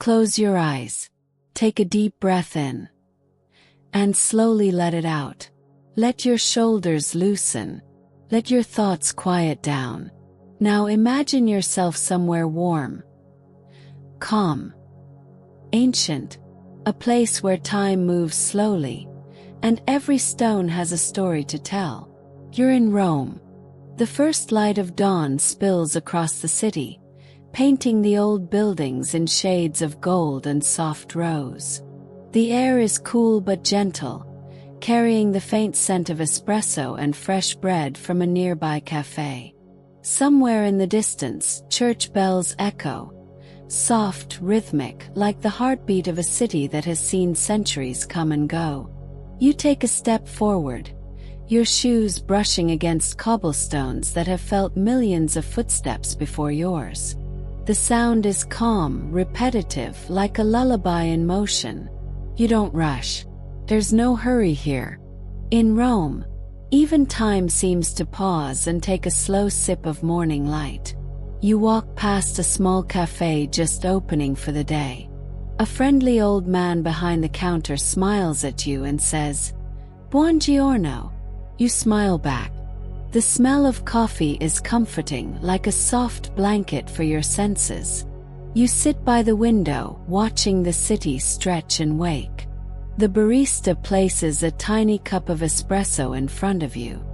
Close your eyes. Take a deep breath in. And slowly let it out. Let your shoulders loosen. Let your thoughts quiet down. Now imagine yourself somewhere warm, calm, ancient, a place where time moves slowly, and every stone has a story to tell. You're in Rome. The first light of dawn spills across the city, painting the old buildings in shades of gold and soft rose. The air is cool but gentle, carrying the faint scent of espresso and fresh bread from a nearby cafe. Somewhere in the distance, church bells echo, soft, rhythmic, like the heartbeat of a city that has seen centuries come and go. You take a step forward, your shoes brushing against cobblestones that have felt millions of footsteps before yours. The sound is calm, repetitive, like a lullaby in motion. You don't rush. There's no hurry here. In Rome, even time seems to pause and take a slow sip of morning light. You walk past a small cafe just opening for the day. A friendly old man behind the counter smiles at you and says, "Buongiorno." You smile back. The smell of coffee is comforting, like a soft blanket for your senses. You sit by the window, watching the city stretch and wake. The barista places a tiny cup of espresso in front of you.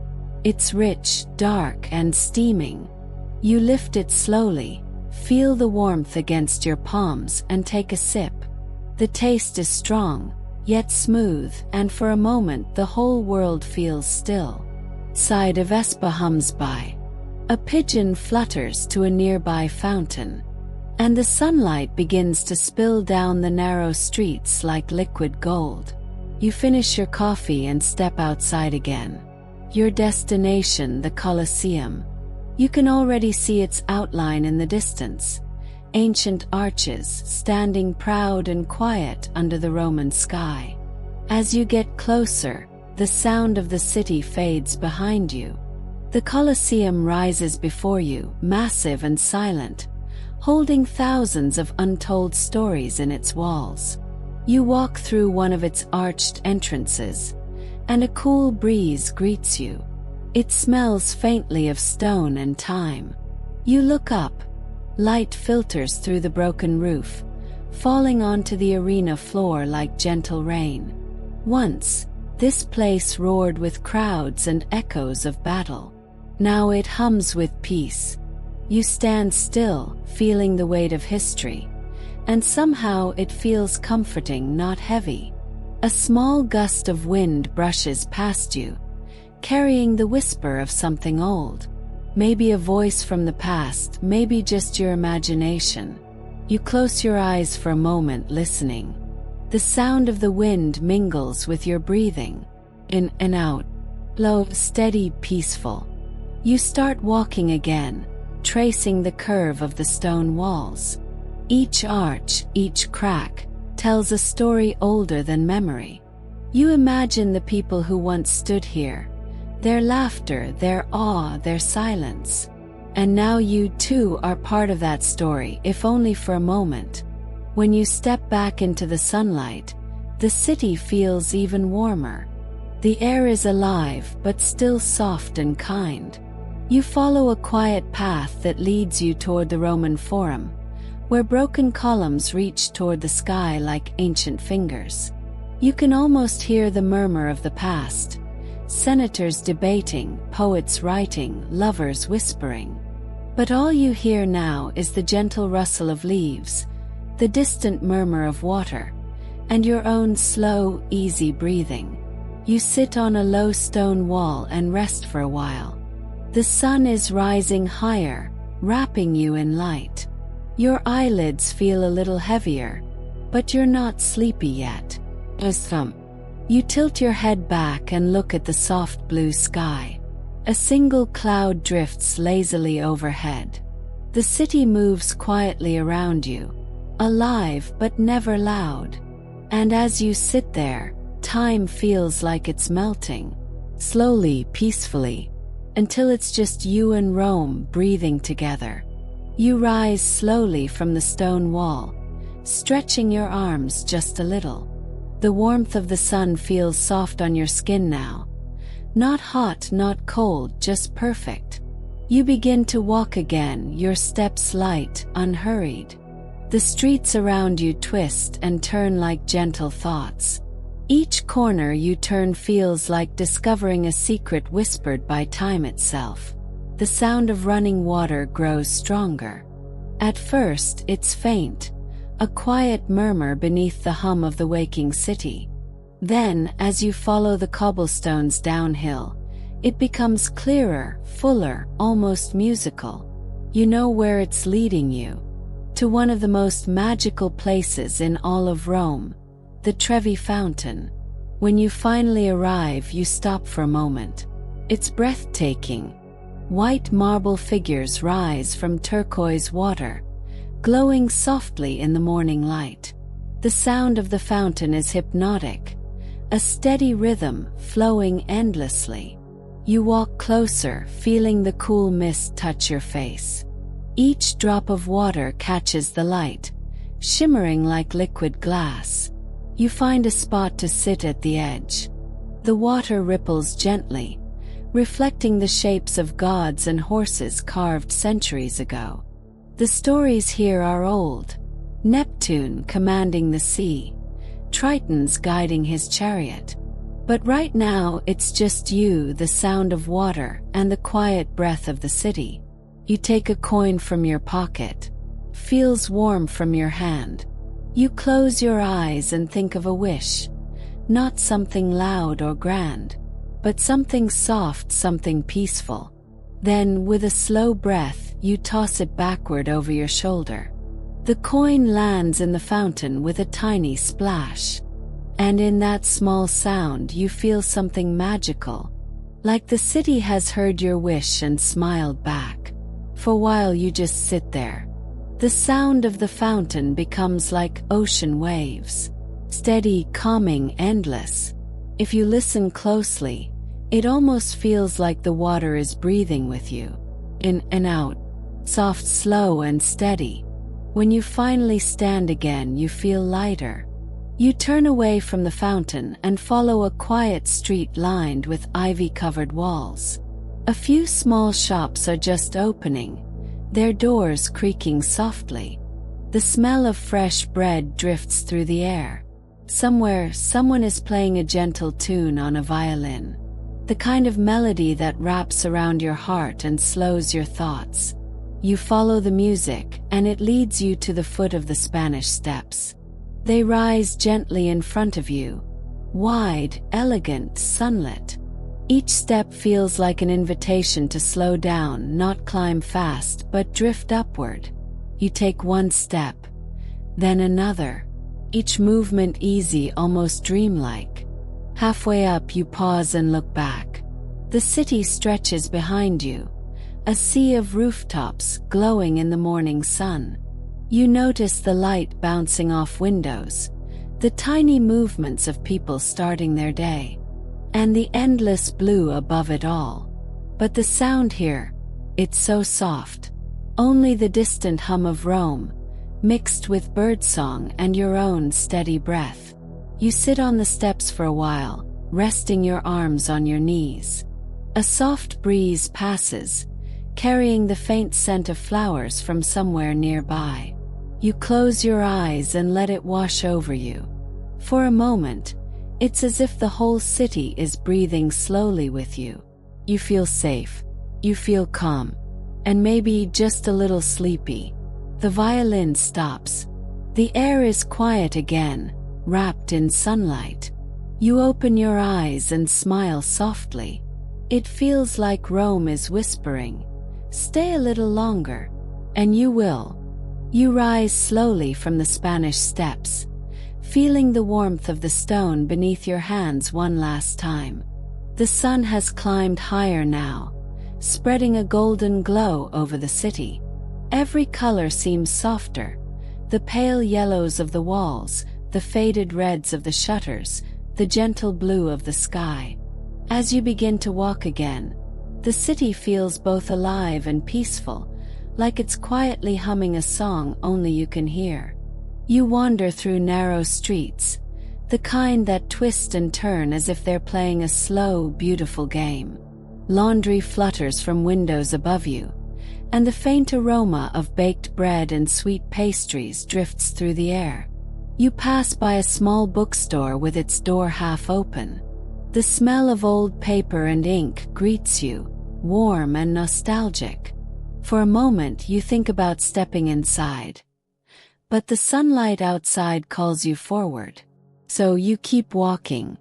It's rich, dark, and steaming. You lift it slowly, feel the warmth against your palms, and take a sip. The taste is strong, yet smooth, and for a moment the whole world feels still. Side a Vespa hums by. A pigeon flutters to a nearby fountain. And the sunlight begins to spill down the narrow streets like liquid gold. You finish your coffee and step outside again. Your destination, the Colosseum. You can already see its outline in the distance. Ancient arches, standing proud and quiet under the Roman sky. As you get closer, the sound of the city fades behind you. The Colosseum rises before you, massive and silent, holding thousands of untold stories in its walls. You walk through one of its arched entrances, and a cool breeze greets you. It smells faintly of stone and time. You look up. Light filters through the broken roof, falling onto the arena floor like gentle rain. Once, this place roared with crowds and echoes of battle. Now it hums with peace. You stand still, feeling the weight of history, and somehow it feels comforting, not heavy. A small gust of wind brushes past you, carrying the whisper of something old. Maybe a voice from the past, maybe just your imagination. You close your eyes for a moment, listening. The sound of the wind mingles with your breathing, in and out, low, steady, peaceful. You start walking again, tracing the curve of the stone walls. Each arch, each crack, tells a story older than memory. You imagine the people who once stood here, their laughter, their awe, their silence. And now you too are part of that story, if only for a moment. When you step back into the sunlight, the city feels even warmer. The air is alive, but still soft and kind. You follow a quiet path that leads you toward the Roman Forum, where broken columns reach toward the sky like ancient fingers. You can almost hear the murmur of the past. Senators debating, poets writing, lovers whispering. But all you hear now is the gentle rustle of leaves, the distant murmur of water, and your own slow, easy breathing. You sit on a low stone wall and rest for a while. The sun is rising higher, wrapping you in light. Your eyelids feel a little heavier, but you're not sleepy yet. You tilt your head back and look at the soft blue sky. A single cloud drifts lazily overhead. The city moves quietly around you, alive but never loud. And as you sit there, time feels like it's melting, slowly, peacefully, until it's just you and Rome breathing together. You rise slowly from the stone wall, stretching your arms just a little. The warmth of the sun feels soft on your skin now. Not hot, not cold, just perfect. You begin to walk again, your steps light, unhurried. The streets around you twist and turn like gentle thoughts. Each corner you turn feels like discovering a secret whispered by time itself. The sound of running water grows stronger. At first, it's faint, a quiet murmur beneath the hum of the waking city. Then, as you follow the cobblestones downhill, it becomes clearer, fuller, almost musical. You know where it's leading you. To one of the most magical places in all of Rome, the Trevi Fountain. When you finally arrive, you stop for a moment. It's breathtaking. White marble figures rise from turquoise water, glowing softly in the morning light. The sound of the fountain is hypnotic, a steady rhythm flowing endlessly. You walk closer, feeling the cool mist touch your face. Each drop of water catches the light, shimmering like liquid glass. You find a spot to sit at the edge. The water ripples gently, reflecting the shapes of gods and horses carved centuries ago. The stories here are old. Neptune commanding the sea, Triton's guiding his chariot. But right now it's just you, the sound of water, and the quiet breath of the city. You take a coin from your pocket. Feels warm from your hand. You close your eyes and think of a wish. Not something loud or grand, but something soft, something peaceful. Then, with a slow breath, you toss it backward over your shoulder. The coin lands in the fountain with a tiny splash. And in that small sound you feel something magical. Like the city has heard your wish and smiled back. For a while you just sit there. The sound of the fountain becomes like ocean waves. Steady, calming, endless. If you listen closely, it almost feels like the water is breathing with you. In and out. Soft, slow, and steady. When you finally stand again, you feel lighter. You turn away from the fountain and follow a quiet street lined with ivy-covered walls. A few small shops are just opening, their doors creaking softly. The smell of fresh bread drifts through the air. Somewhere, someone is playing a gentle tune on a violin. The kind of melody that wraps around your heart and slows your thoughts. You follow the music, and it leads you to the foot of the Spanish Steps. They rise gently in front of you, wide, elegant, sunlit. Each step feels like an invitation to slow down, not climb fast, but drift upward. You take one step, then another, each movement easy, almost dreamlike. Halfway up, you pause and look back. The city stretches behind you, a sea of rooftops glowing in the morning sun. You notice the light bouncing off windows, the tiny movements of people starting their day, and the endless blue above it all. But the sound here, it's so soft. Only the distant hum of Rome, mixed with birdsong and your own steady breath. You sit on the steps for a while, resting your arms on your knees. A soft breeze passes, carrying the faint scent of flowers from somewhere nearby. You close your eyes and let it wash over you. For a moment, it's as if the whole city is breathing slowly with you. You feel safe. You feel calm. And maybe just a little sleepy. The violin stops. The air is quiet again, wrapped in sunlight. You open your eyes and smile softly. It feels like Rome is whispering, "Stay a little longer." And you will. You rise slowly from the Spanish Steps, feeling the warmth of the stone beneath your hands one last time. The sun has climbed higher now, spreading a golden glow over the city. Every color seems softer, the pale yellows of the walls, the faded reds of the shutters, the gentle blue of the sky. As you begin to walk again, the city feels both alive and peaceful, like it's quietly humming a song only you can hear. You wander through narrow streets, the kind that twist and turn as if they're playing a slow, beautiful game. Laundry flutters from windows above you, and the faint aroma of baked bread and sweet pastries drifts through the air. You pass by a small bookstore with its door half open. The smell of old paper and ink greets you, warm and nostalgic. For a moment you think about stepping inside. But the sunlight outside calls you forward. So you keep walking.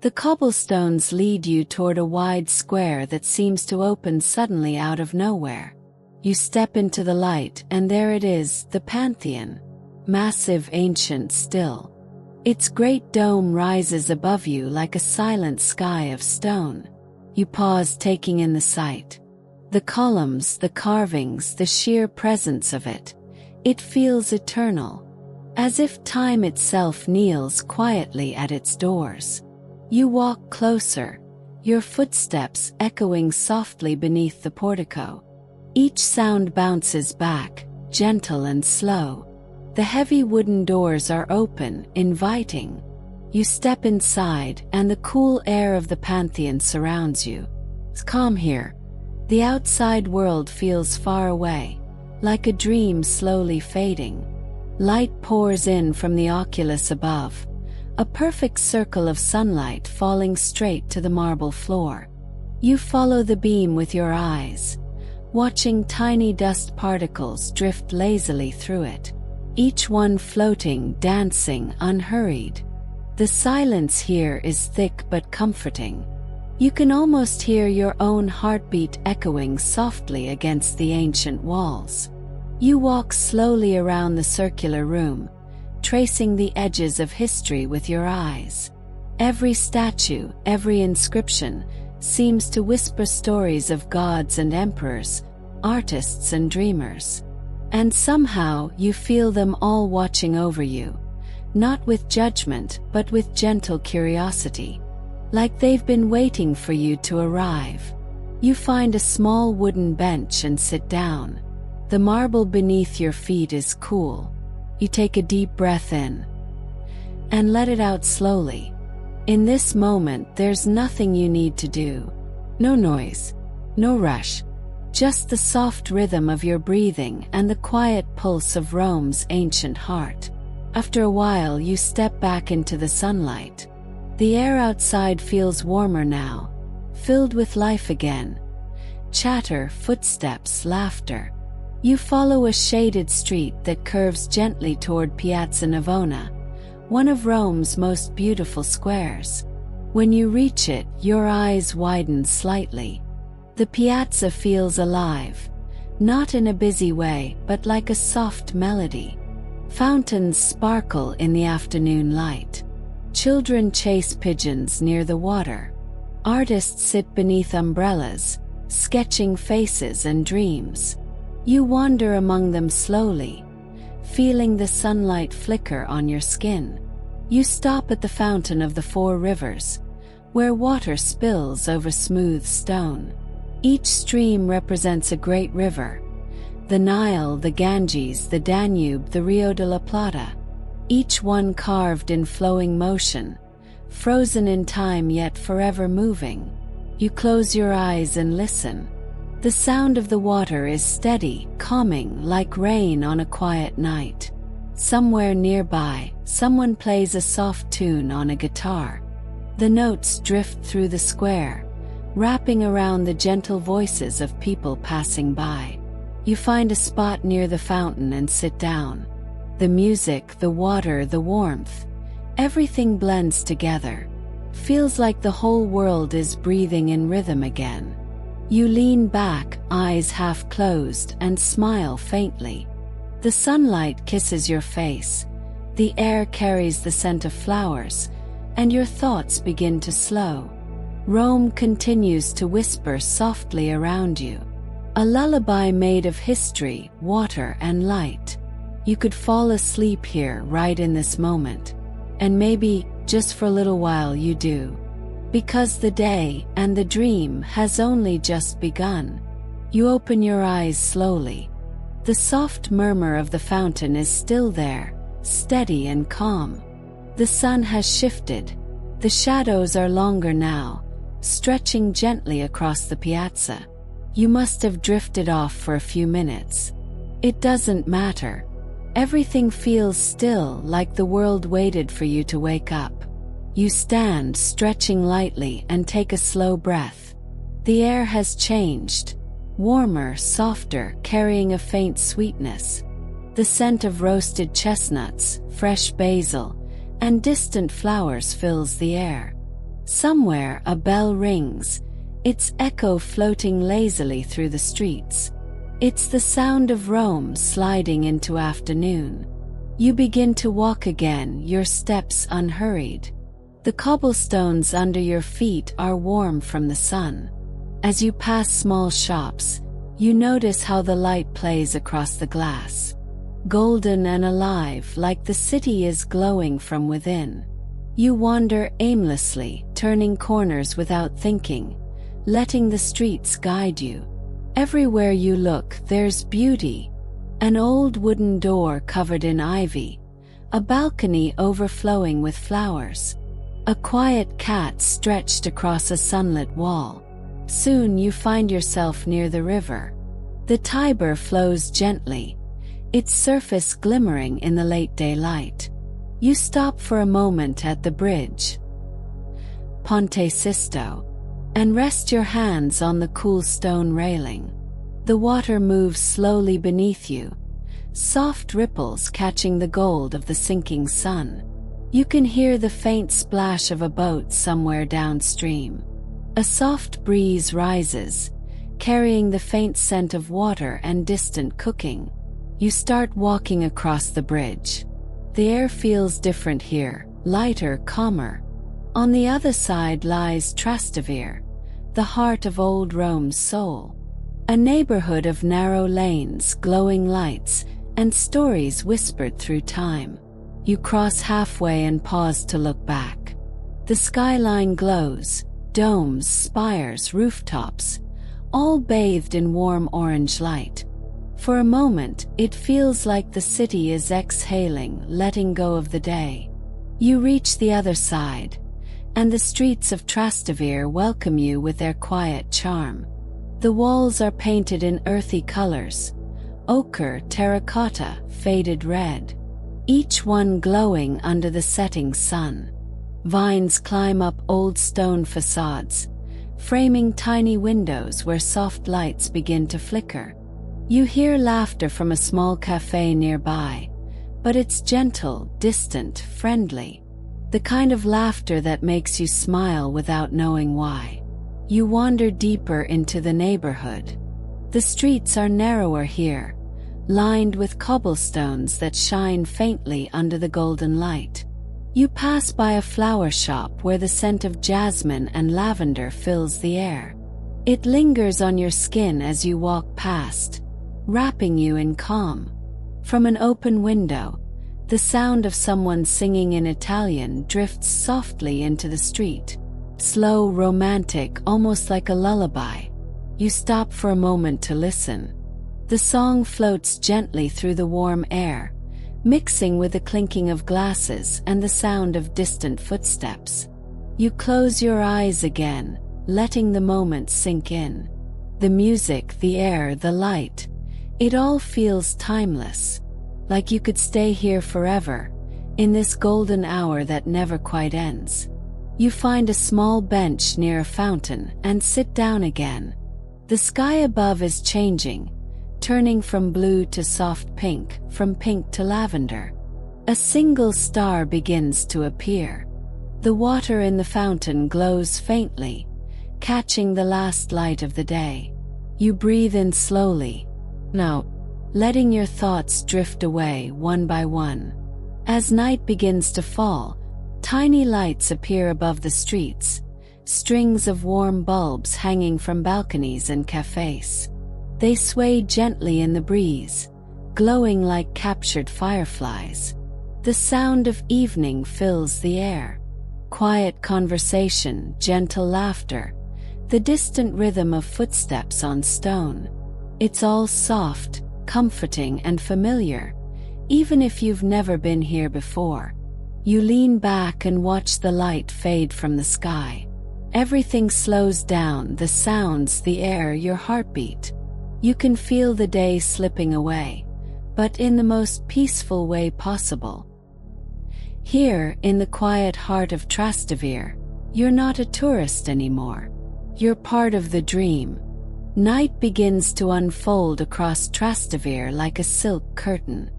The cobblestones lead you toward a wide square that seems to open suddenly out of nowhere. You step into the light and there it is, the Pantheon. Massive, ancient still. Its great dome rises above you like a silent sky of stone. You pause, taking in the sight. The columns, the carvings, the sheer presence of it. It feels eternal. As if time itself kneels quietly at its doors. You walk closer, your footsteps echoing softly beneath the portico. Each sound bounces back, gentle and slow. The heavy wooden doors are open, inviting. You step inside, and the cool air of the Pantheon surrounds you. It's calm here. The outside world feels far away, like a dream slowly fading. Light pours in from the oculus above, a perfect circle of sunlight falling straight to the marble floor. You follow the beam with your eyes, watching tiny dust particles drift lazily through it. Each one floating, dancing, unhurried. The silence here is thick but comforting. You can almost hear your own heartbeat echoing softly against the ancient walls. You walk slowly around the circular room, tracing the edges of history with your eyes. Every statue, every inscription, seems to whisper stories of gods and emperors, artists and dreamers. And somehow you feel them all watching over you, not with judgment but with gentle curiosity. Like they've been waiting for you to arrive. You find a small wooden bench and sit down. The marble beneath your feet is cool. You take a deep breath in and let it out slowly. In this moment there's nothing you need to do. No noise, no rush. Just the soft rhythm of your breathing and the quiet pulse of Rome's ancient heart. After a while you step back into the sunlight. The air outside feels warmer now, filled with life again. Chatter, footsteps, laughter. You follow a shaded street that curves gently toward Piazza Navona, one of Rome's most beautiful squares. When you reach it, your eyes widen slightly. The piazza feels alive, not in a busy way, but like a soft melody. Fountains sparkle in the afternoon light. Children chase pigeons near the water. Artists sit beneath umbrellas, sketching faces and dreams. You wander among them slowly, feeling the sunlight flicker on your skin. You stop at the Fountain of the Four Rivers, where water spills over smooth stone. Each stream represents a great river. The Nile, the Ganges, the Danube, the Rio de la Plata. Each one carved in flowing motion, frozen in time yet forever moving. You close your eyes and listen. The sound of the water is steady, calming, like rain on a quiet night. Somewhere nearby, someone plays a soft tune on a guitar. The notes drift through the square, wrapping around the gentle voices of people passing by. You find a spot near the fountain and sit down. The music, the water, the warmth, everything blends together. Feels like the whole world is breathing in rhythm again. You lean back, eyes half closed, and smile faintly. The sunlight kisses your face. The air carries the scent of flowers, and your thoughts begin to slow. Rome continues to whisper softly around you. A lullaby made of history, water, and light. You could fall asleep here right in this moment. And maybe, just for a little while you do. Because the day and the dream has only just begun. You open your eyes slowly. The soft murmur of the fountain is still there, steady and calm. The sun has shifted. The shadows are longer now, stretching gently across the piazza. You must have drifted off for a few minutes. It doesn't matter. Everything feels still, like the world waited for you to wake up. You stand, stretching lightly, and take a slow breath. The air has changed. Warmer, softer, carrying a faint sweetness. The scent of roasted chestnuts, fresh basil, and distant flowers fills the air. Somewhere a bell rings, its echo floating lazily through the streets. It's the sound of Rome sliding into afternoon. You begin to walk again, your steps unhurried. The cobblestones under your feet are warm from the sun. As you pass small shops, you notice how the light plays across the glass. Golden and alive, like the city is glowing from within. You wander aimlessly, turning corners without thinking, letting the streets guide you. Everywhere you look, there's beauty. An old wooden door covered in ivy, a balcony overflowing with flowers, a quiet cat stretched across a sunlit wall. Soon you find yourself near the river. The Tiber flows gently, its surface glimmering in the late daylight. You stop for a moment at the bridge, Ponte Sisto, and rest your hands on the cool stone railing. The water moves slowly beneath you, soft ripples catching the gold of the sinking sun. You can hear the faint splash of a boat somewhere downstream. A soft breeze rises, carrying the faint scent of water and distant cooking. You start walking across the bridge. The air feels different here, lighter, calmer. On the other side lies Trastevere, the heart of old Rome's soul. A neighborhood of narrow lanes, glowing lights, and stories whispered through time. You cross halfway and pause to look back. The skyline glows, domes, spires, rooftops, all bathed in warm orange light. For a moment, it feels like the city is exhaling, letting go of the day. You reach the other side, and the streets of Trastevere welcome you with their quiet charm. The walls are painted in earthy colors, ochre, terracotta, faded red, each one glowing under the setting sun. Vines climb up old stone facades, framing tiny windows where soft lights begin to flicker. You hear laughter from a small cafe nearby, but it's gentle, distant, friendly. The kind of laughter that makes you smile without knowing why. You wander deeper into the neighborhood. The streets are narrower here, lined with cobblestones that shine faintly under the golden light. You pass by a flower shop where the scent of jasmine and lavender fills the air. It lingers on your skin as you walk past, wrapping you in calm. From an open window, the sound of someone singing in Italian drifts softly into the street. Slow, romantic, almost like a lullaby. You stop for a moment to listen. The song floats gently through the warm air, mixing with the clinking of glasses and the sound of distant footsteps. You close your eyes again, letting the moment sink in. The music, the air, the light, it all feels timeless, like you could stay here forever, in this golden hour that never quite ends. You find a small bench near a fountain and sit down again. The sky above is changing, turning from blue to soft pink, from pink to lavender. A single star begins to appear. The water in the fountain glows faintly, catching the last light of the day. You breathe in slowly, now, letting your thoughts drift away one by one. As night begins to fall, tiny lights appear above the streets, strings of warm bulbs hanging from balconies and cafes. They sway gently in the breeze, glowing like captured fireflies. The sound of evening fills the air. Quiet conversation, gentle laughter, the distant rhythm of footsteps on stone. It's all soft, comforting, and familiar, even if you've never been here before. You lean back and watch the light fade from the sky. Everything slows down, the sounds, the air, your heartbeat. You can feel the day slipping away, but in the most peaceful way possible. Here, in the quiet heart of Trastevere, you're not a tourist anymore. You're part of the dream. Night begins to unfold across Trastevere like a silk curtain.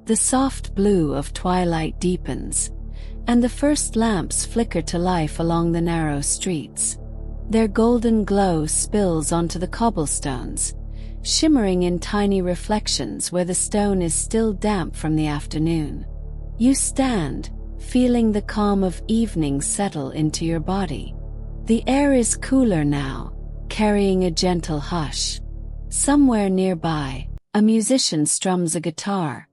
The soft blue of twilight deepens, and the first lamps flicker to life along the narrow streets. Their golden glow spills onto the cobblestones, shimmering in tiny reflections where the stone is still damp from the afternoon. You stand, feeling the calm of evening settle into your body. The air is cooler now, carrying a gentle hush. Somewhere nearby, a musician strums a guitar,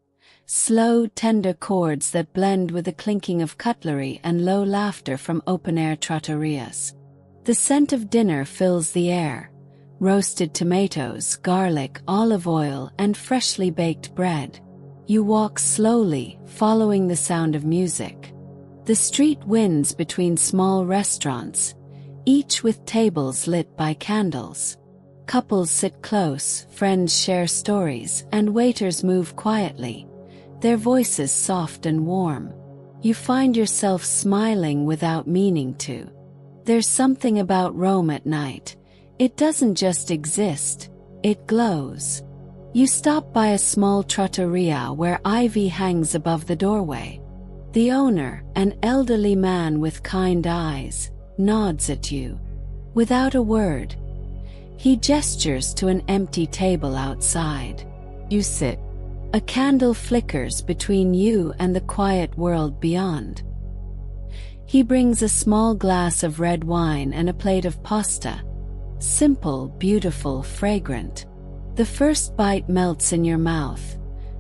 slow, tender chords that blend with the clinking of cutlery and low laughter from open-air trattorias. The scent of dinner fills the air: roasted tomatoes, garlic, olive oil, and freshly baked bread. You walk slowly, following the sound of music. The street winds between small restaurants, each with tables lit by candles. Couples sit close, friends share stories, and waiters move quietly, their voices soft and warm. You find yourself smiling without meaning to. There's something about Rome at night. It doesn't just exist, it glows. You stop by a small trattoria where ivy hangs above the doorway. The owner, an elderly man with kind eyes, nods at you. Without a word, he gestures to an empty table outside. You sit. A candle flickers between you and the quiet world beyond. He brings a small glass of red wine and a plate of pasta. Simple, beautiful, fragrant. The first bite melts in your mouth,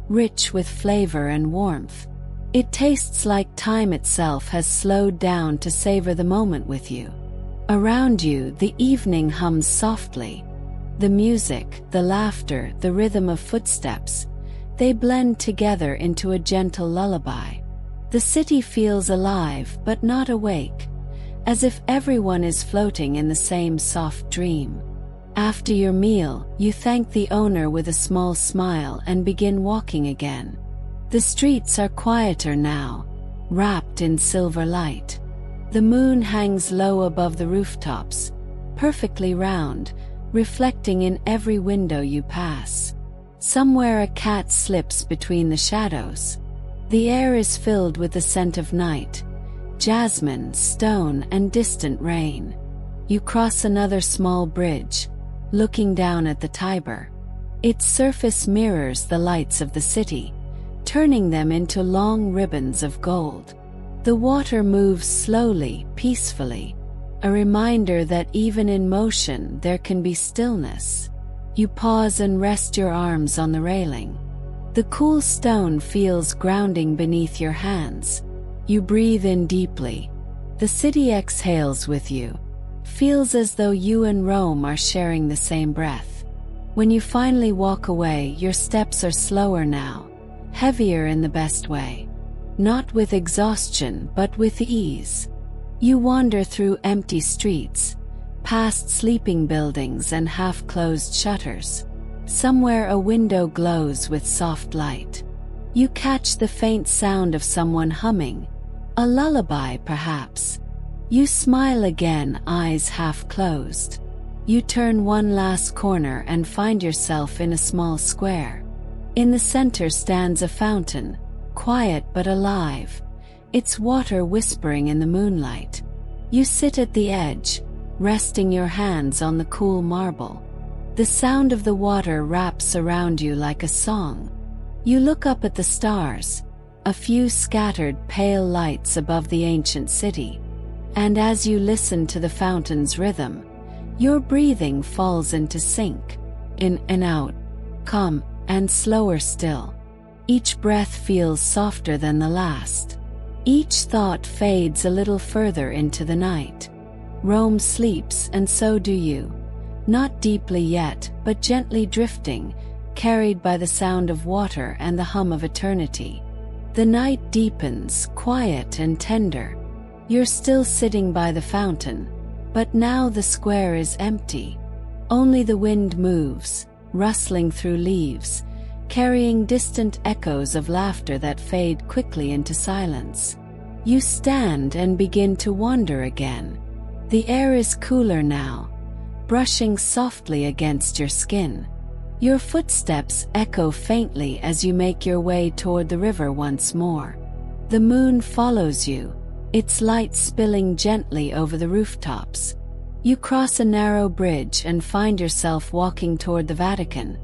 rich with flavor and warmth. It tastes like time itself has slowed down to savor the moment with you. Around you, the evening hums softly. The music, the laughter, the rhythm of footsteps, they blend together into a gentle lullaby. The city feels alive but not awake, as if everyone is floating in the same soft dream. After your meal, you thank the owner with a small smile and begin walking again. The streets are quieter now, wrapped in silver light. The moon hangs low above the rooftops, perfectly round, reflecting in every window you pass. Somewhere a cat slips between the shadows. The air is filled with the scent of night, jasmine, stone, and distant rain. You cross another small bridge, looking down at the Tiber. Its surface mirrors the lights of the city, turning them into long ribbons of gold. The water moves slowly, peacefully, a reminder that even in motion there can be stillness. You pause and rest your arms on the railing. The cool stone feels grounding beneath your hands. You breathe in deeply. The city exhales with you. Feels as though you and Rome are sharing the same breath. When you finally walk away, your steps are slower now, heavier in the best way. Not with exhaustion, but with ease. You wander through empty streets, past sleeping buildings and half-closed shutters. Somewhere a window glows with soft light. You catch the faint sound of someone humming, a lullaby perhaps. You smile again, eyes half closed. You turn one last corner and find yourself in a small square. In the center stands a fountain, quiet but alive, its water whispering in the moonlight. You sit at the edge, resting your hands on the cool marble. The sound of the water wraps around you like a song. You look up at the stars, a few scattered pale lights above the ancient city. And as you listen to the fountain's rhythm, your breathing falls into sync, in and out, calm and slower still. Each breath feels softer than the last. Each thought fades a little further into the night. Rome sleeps, and so do you. Not deeply yet, but gently drifting, carried by the sound of water and the hum of eternity. The night deepens, quiet and tender. You're still sitting by the fountain, but now the square is empty. Only the wind moves, rustling through leaves, carrying distant echoes of laughter that fade quickly into silence. You stand and begin to wonder again. The air is cooler now, brushing softly against your skin. Your footsteps echo faintly as you make your way toward the river once more. The moon follows you, its light spilling gently over the rooftops. You cross a narrow bridge and find yourself walking toward the Vatican,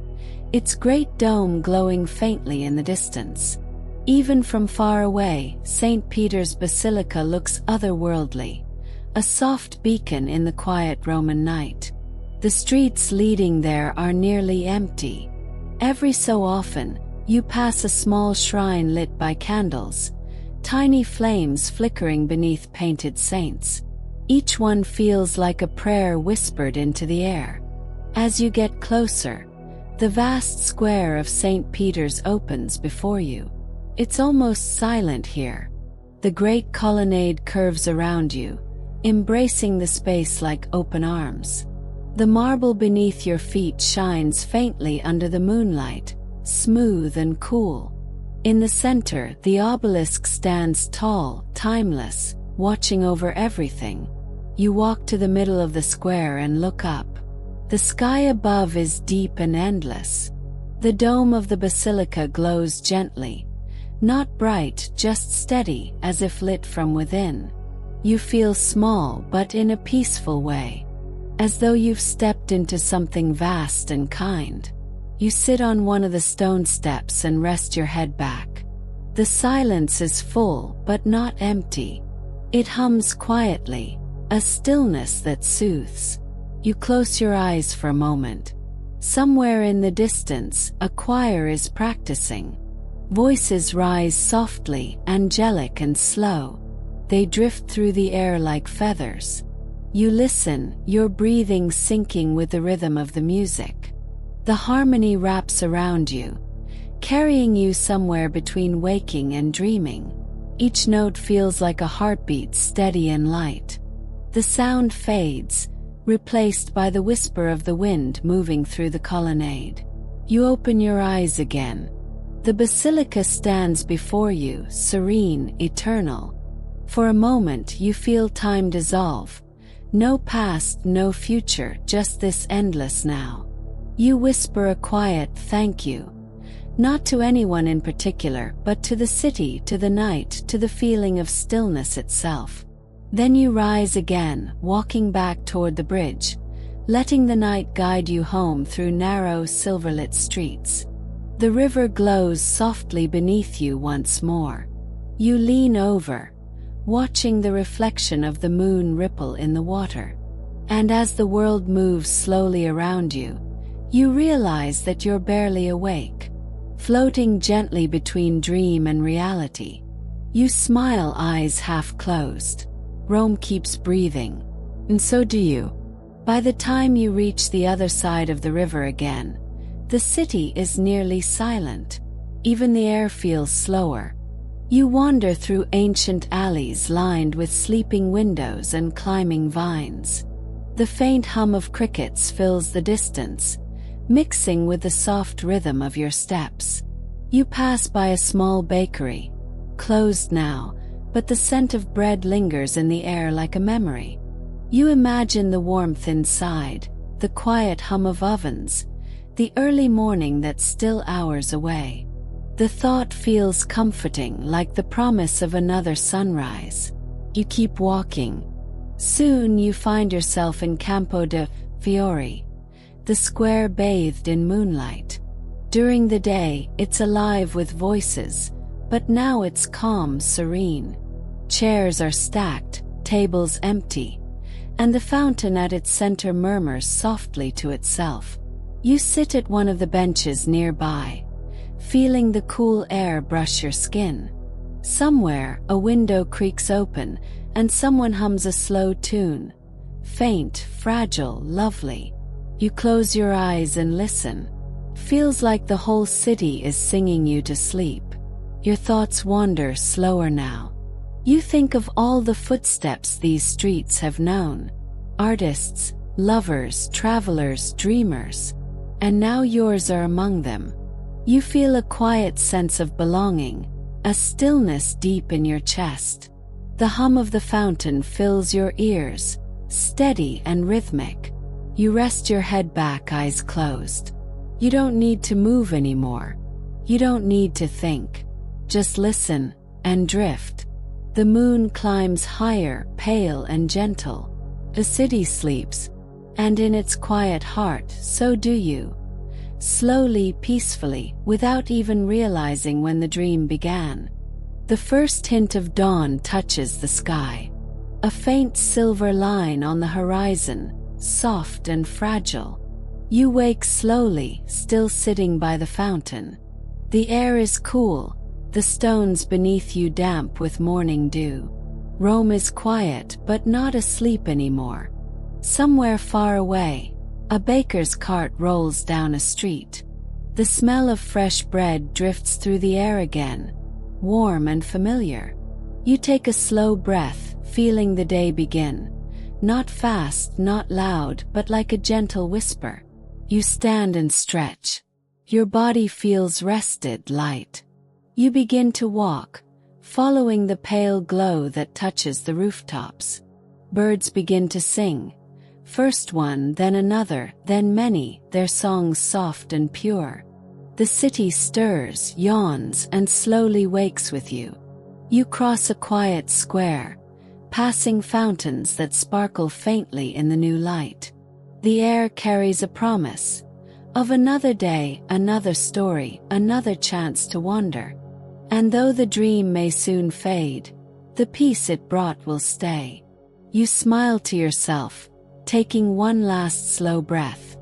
its great dome glowing faintly in the distance. Even from far away, St. Peter's Basilica looks otherworldly, a soft beacon in the quiet Roman night. The streets leading there are nearly empty. Every so often, you pass a small shrine lit by candles, tiny flames flickering beneath painted saints. Each one feels like a prayer whispered into the air. As you get closer, the vast square of St. Peter's opens before you. It's almost silent here. The great colonnade curves around you, embracing the space like open arms. The marble beneath your feet shines faintly under the moonlight, smooth and cool. In the center, the obelisk stands tall, timeless, watching over everything. You walk to the middle of the square and look up. The sky above is deep and endless. The dome of the basilica glows gently, not bright, just steady, as if lit from within. You feel small, but in a peaceful way, as though you've stepped into something vast and kind. You sit on one of the stone steps and rest your head back. The silence is full, but not empty. It hums quietly, a stillness that soothes. You close your eyes for a moment. Somewhere in the distance, a choir is practicing. Voices rise softly, angelic and slow. They drift through the air like feathers. You listen, your breathing syncing with the rhythm of the music. The harmony wraps around you, carrying you somewhere between waking and dreaming. Each note feels like a heartbeat, steady and light. The sound fades, replaced by the whisper of the wind moving through the colonnade. You open your eyes again. The basilica stands before you, serene, eternal. For a moment you feel time dissolve. No past, no future, just this endless now. You whisper a quiet thank you. Not to anyone in particular, but to the city, to the night, to the feeling of stillness itself. Then you rise again, walking back toward the bridge, letting the night guide you home through narrow, silver-lit streets. The river glows softly beneath you once more. You lean over, watching the reflection of the moon ripple in the water. And as the world moves slowly around you, you realize that you're barely awake, floating gently between dream and reality. You smile, eyes half closed. Rome keeps breathing, and so do you. By the time you reach the other side of the river again, the city is nearly silent. Even the air feels slower. You wander through ancient alleys lined with sleeping windows and climbing vines. The faint hum of crickets fills the distance, mixing with the soft rhythm of your steps. You pass by a small bakery, closed now, but the scent of bread lingers in the air like a memory. You imagine the warmth inside, the quiet hum of ovens, the early morning that's still hours away. The thought feels comforting, like the promise of another sunrise. You keep walking. Soon you find yourself in Campo de' Fiori, the square bathed in moonlight. During the day, it's alive with voices, but now it's calm, serene. Chairs are stacked, tables empty, and the fountain at its center murmurs softly to itself. You sit at one of the benches nearby, feeling the cool air brush your skin. Somewhere, a window creaks open, and someone hums a slow tune. Faint, fragile, lovely. You close your eyes and listen. Feels like the whole city is singing you to sleep. Your thoughts wander slower now. You think of all the footsteps these streets have known. Artists, lovers, travelers, dreamers. And now yours are among them. You feel a quiet sense of belonging, a stillness deep in your chest. The hum of the fountain fills your ears, steady and rhythmic. You rest your head back, eyes closed. You don't need to move anymore. You don't need to think. Just listen and drift. The moon climbs higher, pale and gentle. The city sleeps, and in its quiet heart, so do you. Slowly, peacefully, without even realizing when the dream began. The first hint of dawn touches the sky. A faint silver line on the horizon, soft and fragile. You wake slowly, still sitting by the fountain. The air is cool, the stones beneath you damp with morning dew. Rome is quiet, but not asleep anymore. Somewhere far away, a baker's cart rolls down a street. The smell of fresh bread drifts through the air again, warm and familiar. You take a slow breath, feeling the day begin. Not fast, not loud, but like a gentle whisper. You stand and stretch. Your body feels rested, light. You begin to walk, following the pale glow that touches the rooftops. Birds begin to sing. First one, then another, then many, their songs soft and pure. The city stirs, yawns, and slowly wakes with you. You cross a quiet square, passing fountains that sparkle faintly in the new light. The air carries a promise of another day, another story, another chance to wander. And though the dream may soon fade, the peace it brought will stay. You smile to yourself, taking one last slow breath.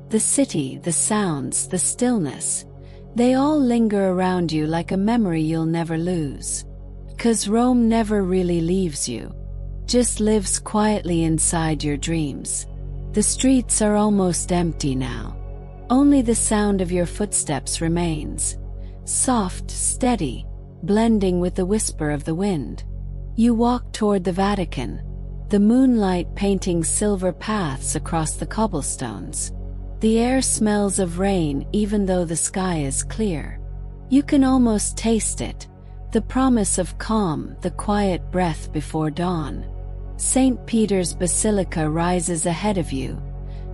The city, the sounds, the stillness, they all linger around you like a memory you'll never lose. 'Cause Rome never really leaves you, just lives quietly inside your dreams. The streets are almost empty now. Only the sound of your footsteps remains, soft, steady, blending with the whisper of the wind. You walk toward the Vatican, the moonlight painting silver paths across the cobblestones. The air smells of rain even though the sky is clear. You can almost taste it, the promise of calm, the quiet breath before dawn. St. Peter's Basilica rises ahead of you,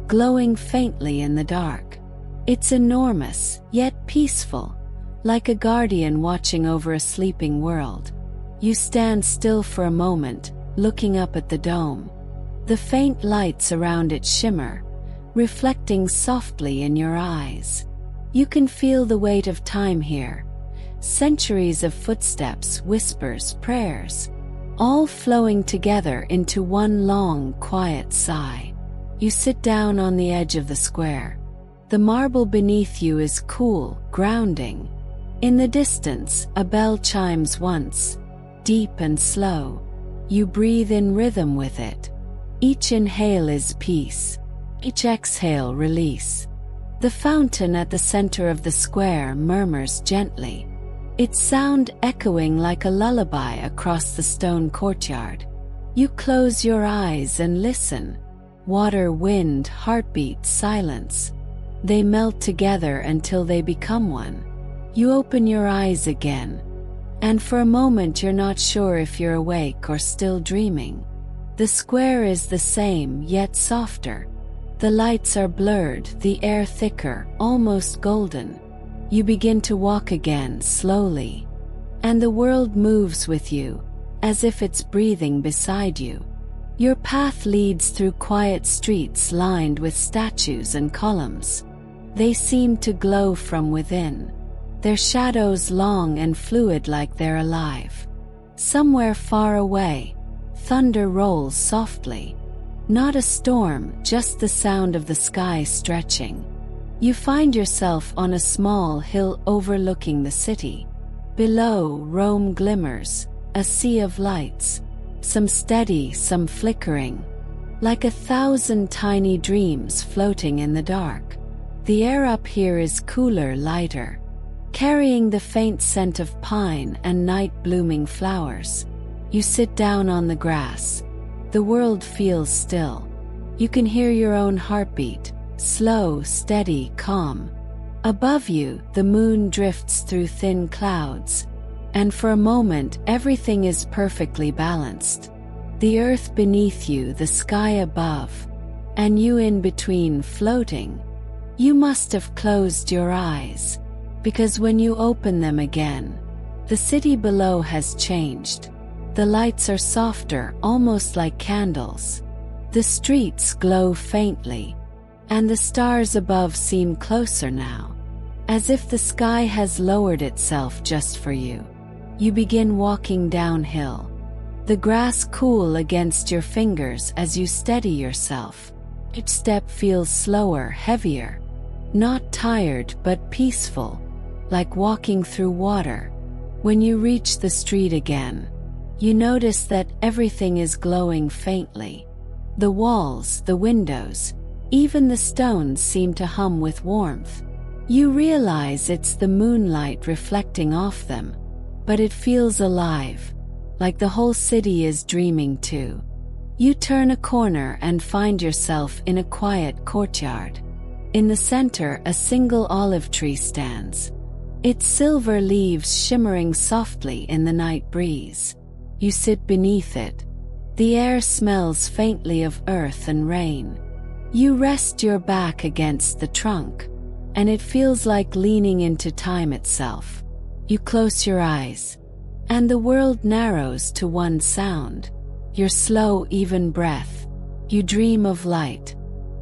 glowing faintly in the dark. It's enormous, yet peaceful, like a guardian watching over a sleeping world. You stand still for a moment, looking up at the dome. The faint lights around it shimmer, reflecting softly in your eyes. You can feel the weight of time here. Centuries of footsteps, whispers, prayers, all flowing together into one long, quiet sigh. You sit down on the edge of the square. The marble beneath you is cool, grounding. In the distance, a bell chimes once, deep and slow. You breathe in rhythm with it. Each inhale is peace. Each exhale, release. The fountain at the center of the square murmurs gently, its sound echoing like a lullaby across the stone courtyard. You close your eyes and listen. Water, wind, heartbeat, silence. They melt together until they become one. You open your eyes again, and for a moment you're not sure if you're awake or still dreaming. The square is the same, yet softer. The lights are blurred, the air thicker, almost golden. You begin to walk again, slowly. And the world moves with you, as if it's breathing beside you. Your path leads through quiet streets lined with statues and columns. They seem to glow from within, their shadows long and fluid like they're alive. Somewhere far away, thunder rolls softly. Not a storm, just the sound of the sky stretching. You find yourself on a small hill overlooking the city. Below, Rome glimmers, a sea of lights, some steady, some flickering, like 1,000 tiny dreams floating in the dark. The air up here is cooler, lighter, carrying the faint scent of pine and night-blooming flowers. You sit down on the grass. The world feels still. You can hear your own heartbeat, slow, steady, calm. Above you, the moon drifts through thin clouds, and for a moment, everything is perfectly balanced. The earth beneath you, the sky above, and you in between, floating. You must have closed your eyes, because when you open them again, the city below has changed. The lights are softer, almost like candles. The streets glow faintly, and the stars above seem closer now, as if the sky has lowered itself just for you. You begin walking downhill. The grass cool against your fingers as you steady yourself. Each step feels slower, heavier. Not tired, but peaceful, like walking through water. When you reach the street again, you notice that everything is glowing faintly. The walls, the windows, even the stones seem to hum with warmth. You realize it's the moonlight reflecting off them, but it feels alive, like the whole city is dreaming too. You turn a corner and find yourself in a quiet courtyard. In the center, a single olive tree stands, its silver leaves shimmering softly in the night breeze. You sit beneath it. The air smells faintly of earth and rain. You rest your back against the trunk, and it feels like leaning into time itself. You close your eyes, and the world narrows to one sound, your slow, even breath. You dream of light,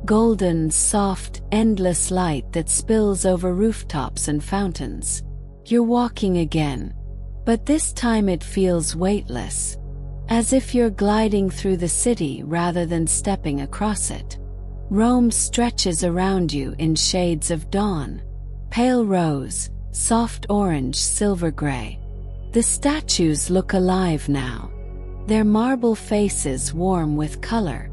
golden, soft, endless light that spills over rooftops and fountains. You're walking again, but this time it feels weightless, as if you're gliding through the city rather than stepping across it. Rome stretches around you in shades of dawn, pale rose, soft orange, silver gray. The statues look alive now, their marble faces warm with color.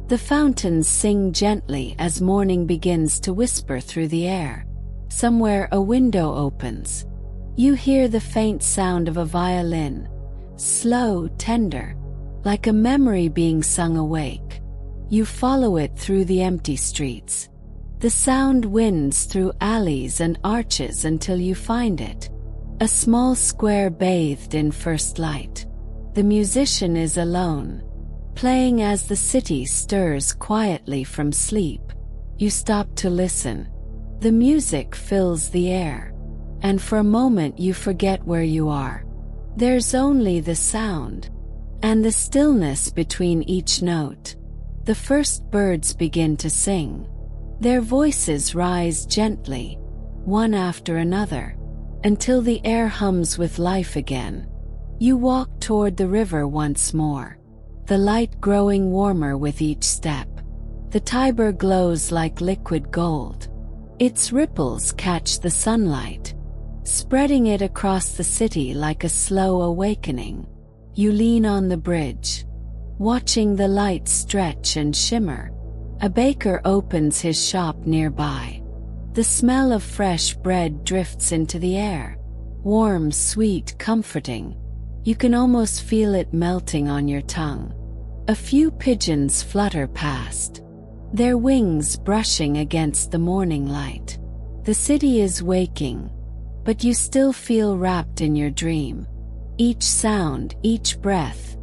The fountains sing gently as morning begins to whisper through the air. Somewhere a window opens. You hear the faint sound of a violin, slow, tender, like a memory being sung awake. You follow it through the empty streets. The sound winds through alleys and arches until you find it. A small square bathed in first light. The musician is alone, playing as the city stirs quietly from sleep. You stop to listen. The music fills the air, and for a moment you forget where you are. There's only the sound, and the stillness between each note. The first birds begin to sing. Their voices rise gently, one after another, until the air hums with life again. You walk toward the river once more, the light growing warmer with each step. The Tiber glows like liquid gold. Its ripples catch the sunlight, spreading it across the city like a slow awakening. You lean on the bridge, watching the light stretch and shimmer. A baker opens his shop nearby. The smell of fresh bread drifts into the air, warm, sweet, comforting. You can almost feel it melting on your tongue. A few pigeons flutter past, their wings brushing against the morning light. The city is waking, but you still feel wrapped in your dream. Each sound, each breath,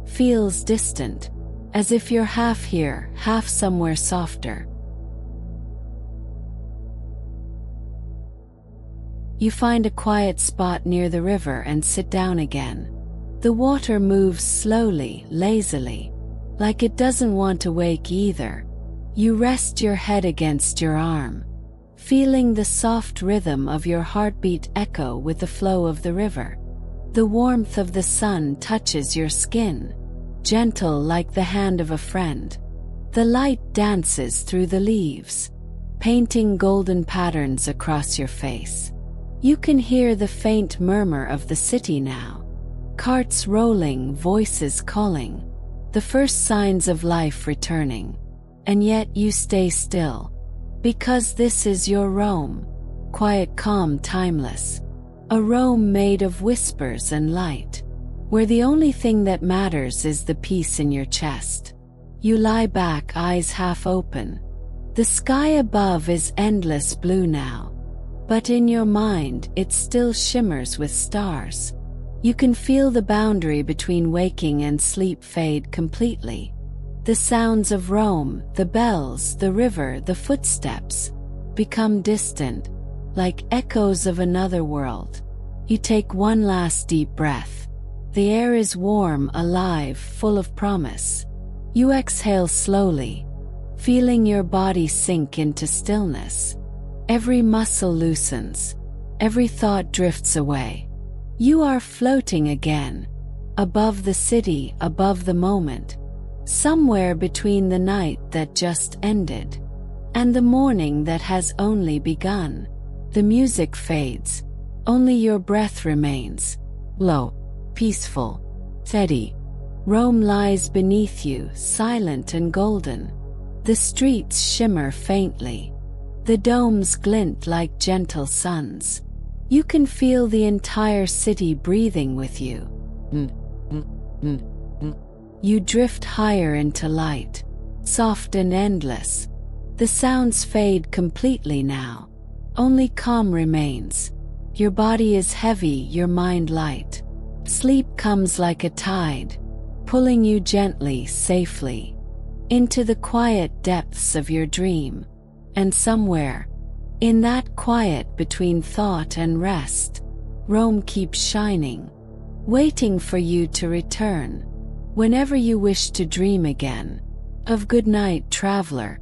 feels distant, as if you're half here, half somewhere softer. You find a quiet spot near the river and sit down again. The water moves slowly, lazily, like it doesn't want to wake either. You rest your head against your arm, feeling the soft rhythm of your heartbeat echo with the flow of the river. The warmth of the sun touches your skin, gentle like the hand of a friend. The light dances through the leaves, painting golden patterns across your face. You can hear the faint murmur of the city now. Carts rolling, voices calling, the first signs of life returning. And yet you stay still. Because this is your Rome. Quiet, calm, timeless. A Rome made of whispers and light, where the only thing that matters is the peace in your chest. You lie back, eyes half open. The sky above is endless blue now, but in your mind it still shimmers with stars. You can feel the boundary between waking and sleep fade completely. The sounds of Rome, the bells, the river, the footsteps, become distant, like echoes of another world. You take one last deep breath. The air is warm, alive, full of promise. You exhale slowly, feeling your body sink into stillness. Every muscle loosens, every thought drifts away. You are floating again, above the city, above the moment, somewhere between the night that just ended and the morning that has only begun. The music fades, only your breath remains, low, peaceful, steady. Rome lies beneath you, silent and golden. The streets shimmer faintly. The domes glint like gentle suns. You can feel the entire city breathing with you. You drift higher into light, soft and endless. The sounds fade completely now. Only calm remains. Your body is heavy, your mind light. Sleep comes like a tide, pulling you gently, safely, into the quiet depths of your dream. And somewhere, in that quiet between thought and rest, Rome keeps shining, waiting for you to return, whenever you wish to dream again. Of good night, traveler.